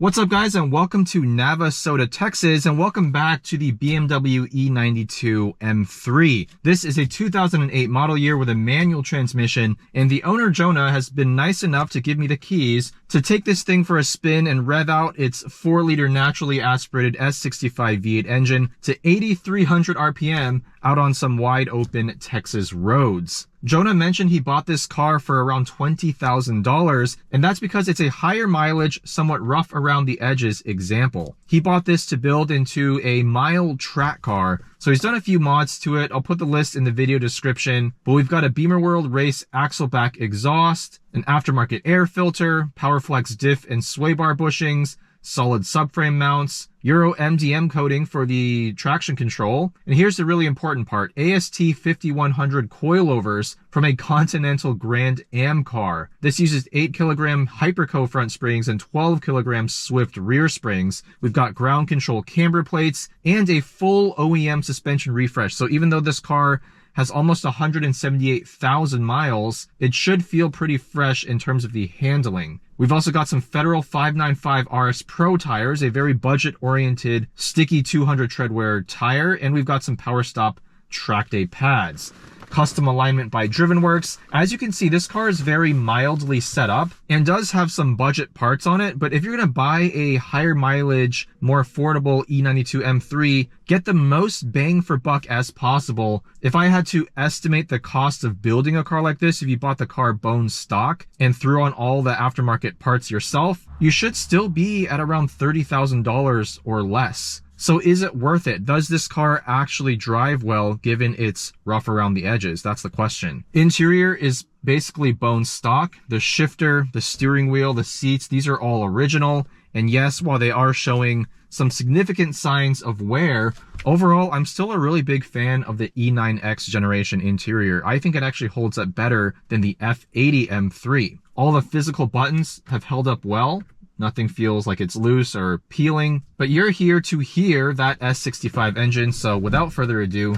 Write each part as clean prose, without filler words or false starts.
What's up guys, and welcome to Navasota, Texas, and welcome back to the BMW E92 M3. This is a 2008 model year with a manual transmission, and the owner Jonah has been nice enough to give me the keys to take this thing for a spin and rev out its 4-liter naturally aspirated S65 V8 engine to 8,300 RPM out on some wide open Texas roads. Jonah mentioned he bought this car for around $20,000, and that's because it's a higher mileage, somewhat rough around the edges example. He bought this to build into a mild track car, so he's done a few mods to it. I'll put the list in the video description, but we've got a Bimmerworld Race axleback exhaust, an aftermarket air filter, Powerflex diff and sway bar bushings, solid subframe mounts, Euro MDM coating for the traction control, and here's the really important part, AST 5100 coilovers from a Continental Grand Am car. This uses 8 kilogram Hyperco front springs and 12 kilogram Swift rear springs. We've got ground control camber plates and a full OEM suspension refresh. So even though this car has almost 178,000 miles, it should feel pretty fresh in terms of the handling. We've also got some Federal 595 RS Pro tires, a very budget-oriented, sticky 200 treadwear tire, and we've got some Powerstop Track Day pads. Custom alignment by DrivenWerx. As you can see, this car is very mildly set up and does have some budget parts on it, but if you're going to buy a higher mileage, more affordable E92 M3, get the most bang for buck as possible. If I had to estimate the cost of building a car like this, if you bought the car bone stock and threw on all the aftermarket parts yourself, you should still be at around $30,000 or less. So is it worth it? Does this car actually drive well given it's rough around the edges? That's the question. Interior is basically bone stock. The shifter, the steering wheel, the seats, these are all original. And yes, while they are showing some significant signs of wear, overall, I'm still a really big fan of the E9X generation interior. I think it actually holds up better than the F80 M3. All the physical buttons have held up well. Nothing feels like it's loose or peeling, but you're here to hear that S65 engine, so without further ado,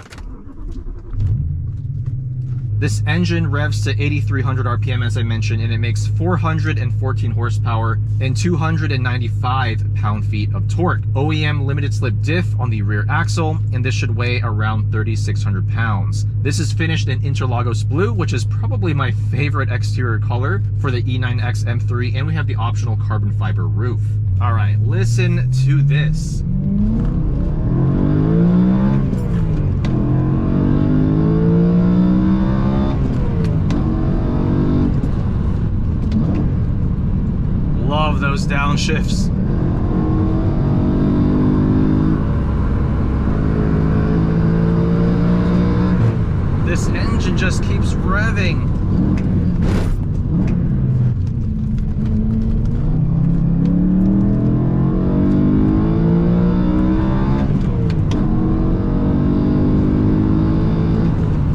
this engine revs to 8,300 RPM as I mentioned, and it makes 414 horsepower and 295 pound-feet of torque. OEM limited slip diff on the rear axle, and this should weigh around 3,600 pounds. This is finished in Interlagos blue, which is probably my favorite exterior color for the E9X M3, and we have the optional carbon fiber roof. All right, listen to this. Love those downshifts. This engine just keeps revving.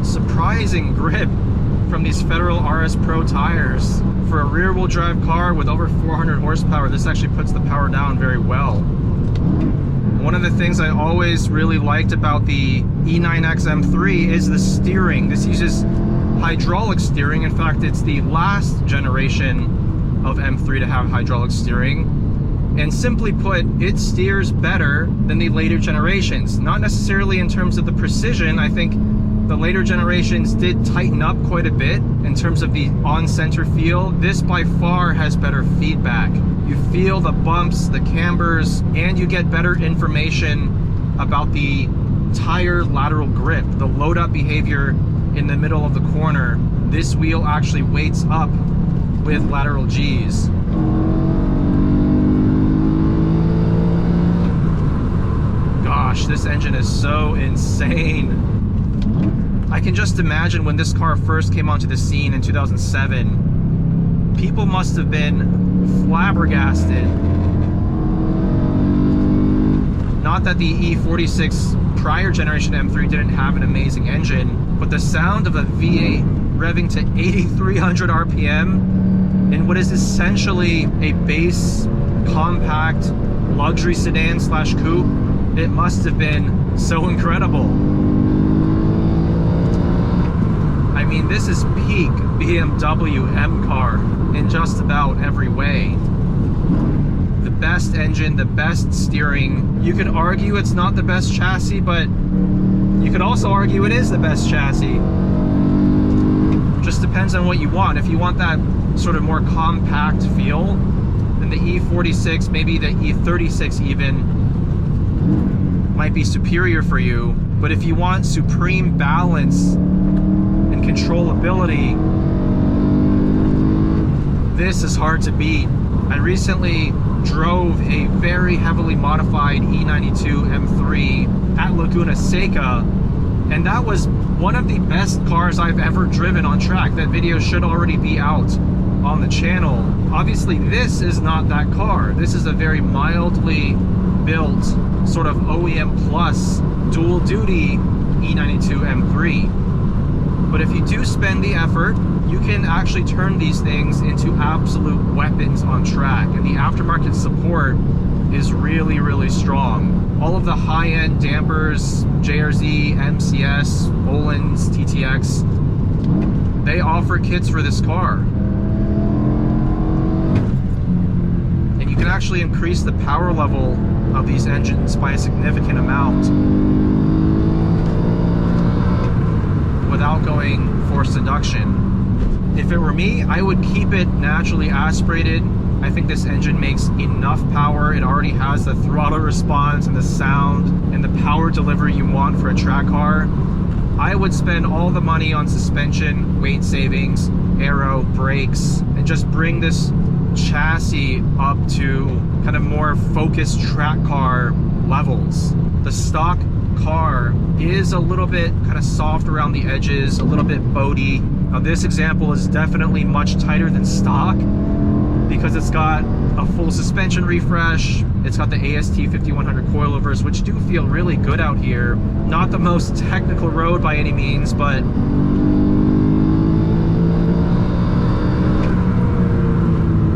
Surprising grip from these Federal RS Pro tires. For a rear-wheel drive car with over 400 horsepower, this actually puts the power down very well. One of the things I always really liked about the E9X M3 is the steering. This uses hydraulic steering. In fact, it's the last generation of M3 to have hydraulic steering. And simply put, it steers better than the later generations. Not necessarily in terms of the precision. I think the later generations did tighten up quite a bit in terms of the on-center feel. This by far has better feedback. You feel the bumps, the cambers, and you get better information about the tire lateral grip, the load-up behavior in the middle of the corner. This wheel actually weights up with lateral Gs. Gosh, this engine is so insane. I can just imagine when this car first came onto the scene in 2007, people must have been flabbergasted. Not that the E46 prior generation M3 didn't have an amazing engine, but the sound of a V8 revving to 8,300 RPM in what is essentially a base, compact, luxury sedan slash coupe, it must have been so incredible. I mean, this is peak BMW M car in just about every way. The best engine, the best steering. You could argue it's not the best chassis, but you could also argue it is the best chassis. Just depends on what you want. If you want that sort of more compact feel, then the E46, maybe the E36 even, might be superior for you. But if you want supreme balance and controllability, this is hard to beat. I recently drove a very heavily modified E92 M3 at Laguna Seca, and that was one of the best cars I've ever driven on track. That video should already be out on the channel. Obviously, this is not that car. This is a very mildly built, sort of OEM plus dual duty E92 M3. But if you do spend the effort, you can actually turn these things into absolute weapons on track, and the aftermarket support is really, really strong. All of the high-end dampers, JRZ, MCS, Öhlins, TTX, they offer kits for this car. And you can actually increase the power level of these engines by a significant amount without going forced induction. If it were me, I would keep it naturally aspirated. I think this engine makes enough power. It already has the throttle response and the sound and the power delivery you want for a track car. I would spend all the money on suspension, weight savings, aero, brakes, and just bring this chassis up to kind of more focused track car levels. The stock car is a little bit kind of soft around the edges, a little bit boaty. Now this example is definitely much tighter than stock because it's got a full suspension refresh. It's got the AST 5100 coilovers, which do feel really good out here. Not the most technical road by any means, but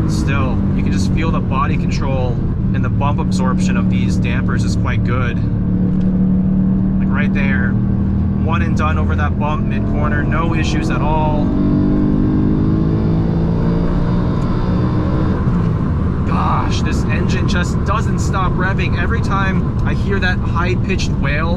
still, you can just feel the body control and the bump absorption of these dampers is quite good. Like right there, one and done over that bump mid-corner, no issues at all. Gosh, this engine just doesn't stop revving. Every time I hear that high-pitched wail,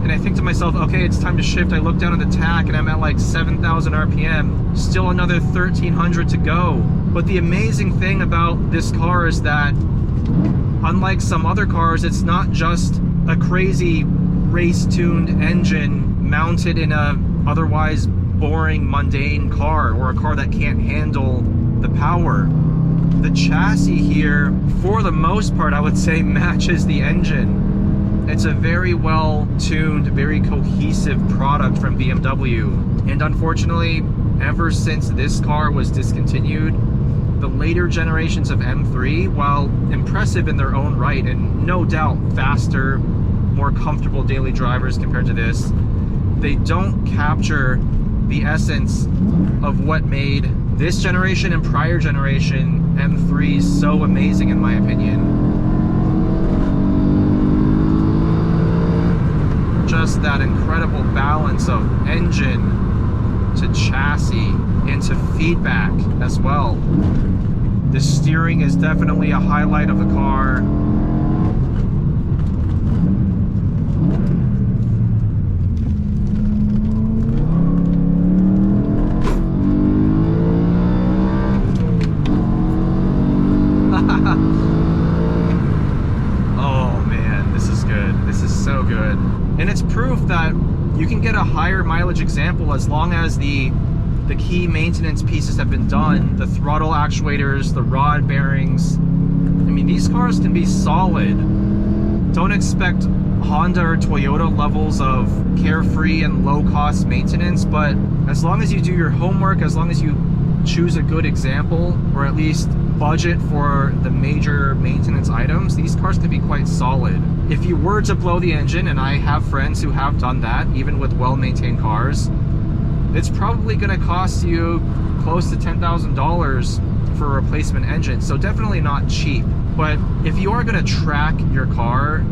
and I think to myself, okay, it's time to shift. I look down at the tach and I'm at like 7,000 RPM. Still another 1,300 to go. But the amazing thing about this car is that, unlike some other cars, it's not just a crazy race-tuned engine mounted in a otherwise boring, mundane car, or a car that can't handle the power. The chassis here, for the most part, I would say matches the engine. It's a very well-tuned, very cohesive product from BMW. And unfortunately, ever since this car was discontinued, the later generations of M3, while impressive in their own right, and no doubt faster, more comfortable daily drivers compared to this, they don't capture the essence of what made this generation and prior generation M3s so amazing, in my opinion. Just that incredible balance of engine to chassis and to feedback as well. The steering is definitely a highlight of the car. Oh man, this is good. This is so good. And it's proof that you can get a higher mileage example as long as the key maintenance pieces have been done. The throttle actuators, the rod bearings. I mean, these cars can be solid. Don't expect Honda or Toyota levels of carefree and low-cost maintenance, but as long as you do your homework, as long as you choose a good example, or at least budget for the major maintenance items, these cars can be quite solid. If you were to blow the engine, and I have friends who have done that, even with well-maintained cars, it's probably going to cost you close to $10,000 for a replacement engine, so definitely not cheap. But if you are going to track your car,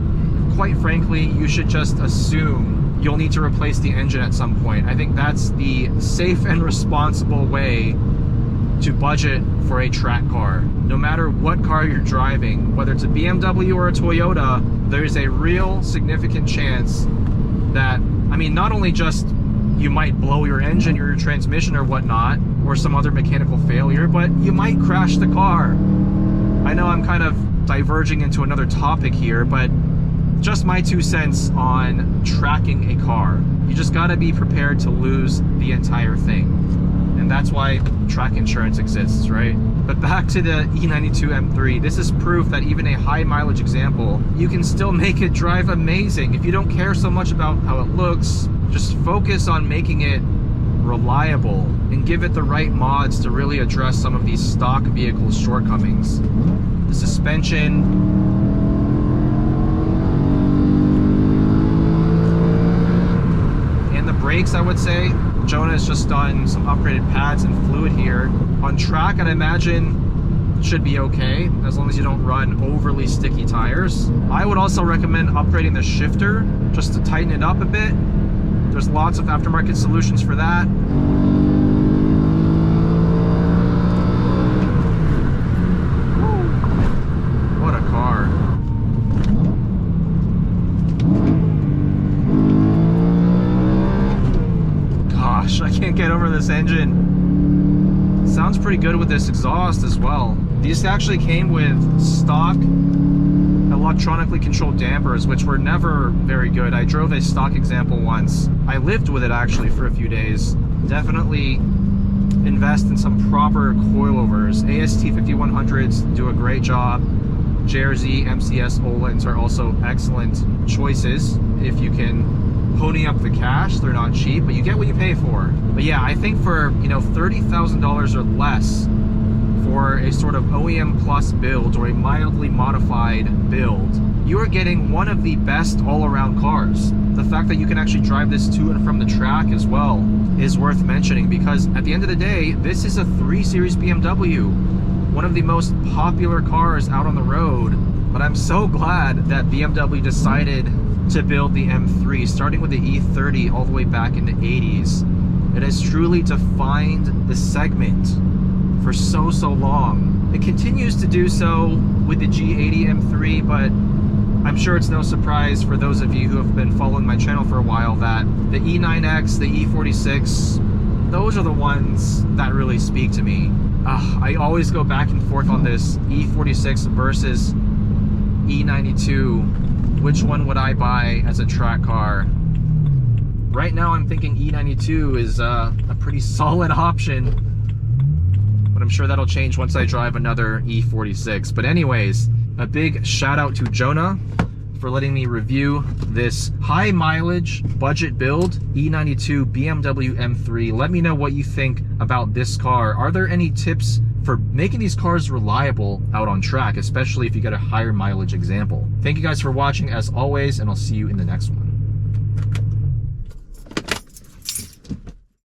quite frankly, you should just assume you'll need to replace the engine at some point. I think that's the safe and responsible way to budget for a track car. No matter what car you're driving, whether it's a BMW or a Toyota, there's a real significant chance that, I mean, not only just you might blow your engine or your transmission or whatnot, or some other mechanical failure, but you might crash the car. I know I'm kind of diverging into another topic here, but just my 2 cents on tracking a car. You just gotta be prepared to lose the entire thing. And that's why track insurance exists, right? But back to the E92 M3, this is proof that even a high mileage example, you can still make it drive amazing. If you don't care so much about how it looks, just focus on making it reliable and give it the right mods to really address some of these stock vehicle shortcomings. The suspension, and the brakes, I would say. Jonah has just done some upgraded pads and fluid here. On track, I'd imagine it should be okay, as long as you don't run overly sticky tires. I would also recommend upgrading the shifter just to tighten it up a bit. There's lots of aftermarket solutions for that. What a car. Gosh, I can't get over this engine. Sounds pretty good with this exhaust as well. These actually came with stock electronically controlled dampers, which were never very good. I drove a stock example once. I lived with it actually for a few days. Definitely invest in some proper coilovers. AST 5100s do a great job. JRZ, MCS, Öhlins are also excellent choices. If you can pony up the cash, they're not cheap, but you get what you pay for. But yeah, I think for, you know, $30,000 or less, for a sort of OEM plus build or a mildly modified build, you are getting one of the best all-around cars. The fact that you can actually drive this to and from the track as well is worth mentioning, because at the end of the day, this is a 3 Series BMW, one of the most popular cars out on the road. But I'm so glad that BMW decided to build the M3, starting with the E30 all the way back in the 80s. It has truly defined the segment for so long. It continues to do so with the G80 M3, but I'm sure it's no surprise for those of you who have been following my channel for a while that the E9X, the E46, those are the ones that really speak to me. I always go back and forth on this E46 versus E92. Which one would I buy as a track car? Right now I'm thinking E92 is a pretty solid option, but I'm sure that'll change once I drive another E46. But anyways, a big shout out to Jonah for letting me review this high mileage budget build E92 BMW M3. Let me know what you think about this car. Are there any tips for making these cars reliable out on track, especially if you get a higher mileage example? Thank you guys for watching as always, and I'll see you in the next one.